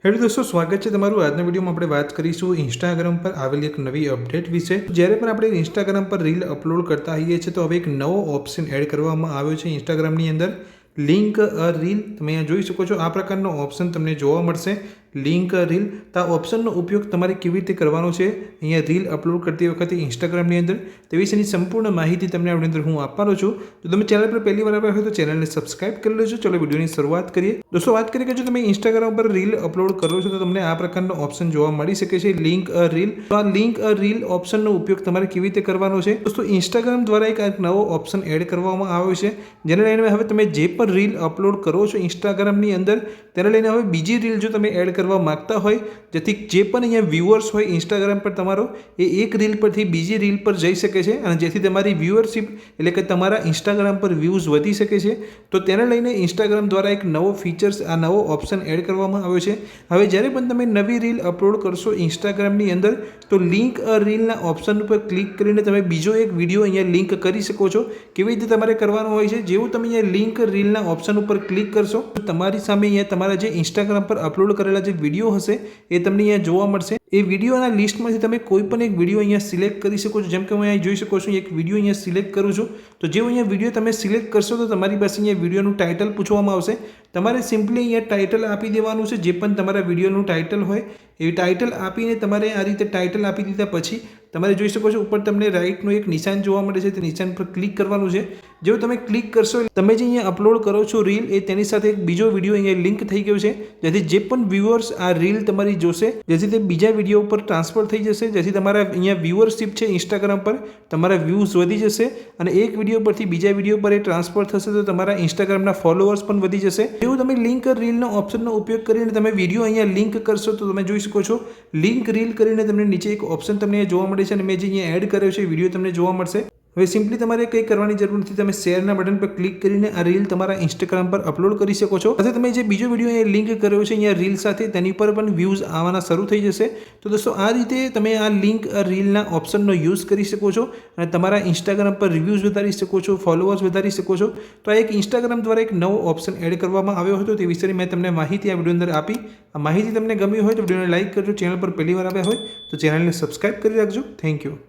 Hello દોસ્તો, સ્વાગત છે તમારું। આજના વિડીયોમાં આપણે વાત કરીશું ઇન્સ્ટાગ્રામ પર આવેલી એક નવી અપડેટ વિશે। જ્યારે પણ આપણે ઇન્સ્ટાગ્રામ પર રીલ અપલોડ કરતા હોઈએ છીએ તો હવે એક નવો ઓપ્શન એડ કરવામાં આવ્યો છે ઇન્સ્ટાગ્રામની અંદર, લિંક અ રીલ। તમે અહીંયા જોઈ શકો છો, આ પ્રકારનો ઓપ્શન તમને જોવા મળશે, લિંક અ રીલ। તો આ ઓપ્શનનો ઉપયોગ તમારે કેવી રીતે કરવાનો છે અહીંયા રીલ અપલોડ કરતી વખતે ઇન્સ્ટાગ્રામની અંદર, તે વિશેની સંપૂર્ણ માહિતી તમને આપણી અંદર હું આપવાનો છું। તો તમે ચેનલ પર પહેલી વાર આવ્યા હોય તો ચેનલને સબસ્ક્રાઇબ કરી લેજો। ચલો વિડીયોની શરૂઆત કરીએ। દોસ્તો, વાત કરીએ કે જો તમે ઇન્સ્ટાગ્રામ પર રીલ અપલોડ કરો છો તો તમને આ પ્રકારનો ઓપ્શન જોવા મળી શકે છે, લિંક અ રીલ। તો આ લિંક અ રીલ ઓપ્શનનો ઉપયોગ તમારે કેવી રીતે કરવાનો છે દોસ્તો, ઇન્સ્ટાગ્રામ દ્વારા એક નવો ઓપ્શન એડ કરવામાં આવ્યો છે, જેને લઈને હવે તમે જે પણ રીલ અપલોડ કરો છો ઇન્સ્ટાગ્રામની અંદર, તેને લઈને હવે બીજી રીલ જો તમે એડ કરવા માંગતા હોય, જેથી જે પણ અહીંયા વ્યુઅર્સ હોય ઇન્સ્ટાગ્રામ પર તમારો, એ એક રીલ પરથી બીજી રીલ પર જઈ શકે છે અને જેથી તમારી વ્યુઅરશિપ એટલે કે તમારા ઇન્સ્ટાગ્રામ પર વ્યૂઝ વધી શકે છે। તો તેને લઈને ઇન્સ્ટાગ્રામ દ્વારા એક નવો ફીચર્સ, આ નવો ઓપ્શન એડ કરવામાં આવ્યો છે। હવે જ્યારે પણ તમે નવી રીલ અપલોડ કરશો ઇન્સ્ટાગ્રામની અંદર, તો લિંક અ રીલના ઓપ્શન ઉપર ક્લિક કરીને તમે બીજો એક વિડીયો અહીંયા લિંક કરી શકો છો। કેવી રીતે તમારે કરવાનું હોય છે, જેવું તમે અહીંયા લિંક રીલના ઓપ્શન ઉપર ક્લિક કરશો તો તમારી સામે અહીંયા તમારા જે ઇન્સ્ટાગ્રામ પર અપલોડ કરેલા જે વિડીયો હશે એ તમને અહીંયા જોવા મળશે। એ વિડીયોના લિસ્ટમાંથી તમે કોઈ પણ એક વિડીયો અહીંયા સિલેક્ટ કરી શકો છો। જેમ કે હું અહીંયા જોઈ શકો છો, એક વિડીયો અહીંયા સિલેક્ટ કરું છું, તો જેવો અહીંયા વિડીયો તમે સિલેક્ટ કરશો તો તમારી પાસે અહીંયા વિડીયોનું ટાઇટલ પૂછવામાં આવશે। તમારે સિમ્પલી અહીંયા ટાઇટલ આપી દેવાનું છે, જે પણ તમારા વિડીયોનું ટાઇટલ હોય એ ટાઇટલ આપીને તમારે આ રીતે ટાઇટલ આપી દીધા પછી તમારે જોઈ શકો છો ઉપર તમને રાઇટનું એક નિશાન જોવા મળે છે, તે નિશાન પર ક્લિક કરવાનું છે। જેવું તમે ક્લિક કરશો, તમે જે અહીંયા અપલોડ કરો છો રીલ, એ તેની સાથે એક બીજો વિડીયો અહીંયા લિંક થઈ ગયો છે, જેથી જે પણ વ્યુઅર્સ આ રીલ તમારી જોશે, જેથી તે બીજા વિડીયો ઉપર ટ્રાન્સફર થઈ જશે, જેથી તમારા અહીંયા વ્યુઅરશિપ છે ઇન્સ્ટાગ્રામ પર, તમારા વ્યૂઝ વધી જશે અને એક વિડીયો પરથી બીજા વિડીયો પર એ ટ્રાન્સફર થશે તો તમારા ઇન્સ્ટાગ્રામના ફોલોઅર્સ પણ વધી જશે। એવું તમે લિંક રીલનો ઓપ્શનનો ઉપયોગ કરીને તમે વિડીયો અહીંયા લિંક કરશો તો તમે જોઈ શકો છો, લિંક રીલ કરીને તમને નીચે એક ઓપ્શન તમને જોવા મળે છે અને મેં જે અહીંયા એડ કર્યો છે વિડીયો તમને જોવા મળશે। હવે સિમ્પલી તમારે કંઈ કરવાની જરૂર નથી, તમે શેરના બટન પર ક્લિક કરીને આ રીલ તમારા ઇન્સ્ટાગ્રામ પર અપલોડ કરી શકો છો। સાથે તમે જે બીજો વિડીયો અહીંયા લિંક કર્યો છે અહીંયા રીલ સાથે, તેની પર પણ વ્યૂઝ આવવાના શરૂ થઈ જશે। તો દોસ્તો, આ રીતે તમે આ લિંક રીલના ઓપ્શનનો યુઝ કરી શકો છો અને તમારા ઇન્સ્ટાગ્રામ પર રિવ્યૂઝ વધારી શકો છો, ફોલોઅર્સ વધારી શકો છો। તો આ એક ઇન્સ્ટાગ્રામ દ્વારા એક નવો ઓપ્શન એડ કરવામાં આવ્યો હતો, તે વિશેની મેં તમને માહિતી આ વિડીયો અંદર આપી। આ માહિતી તમને ગમી હોય તો વિડીયોને લાઇક કરજો, ચેનલ પર પહેલી વાર આવ્યા હોય તો ચેનલને સબસ્ક્રાઇબ કરી રાખજો। Thank you.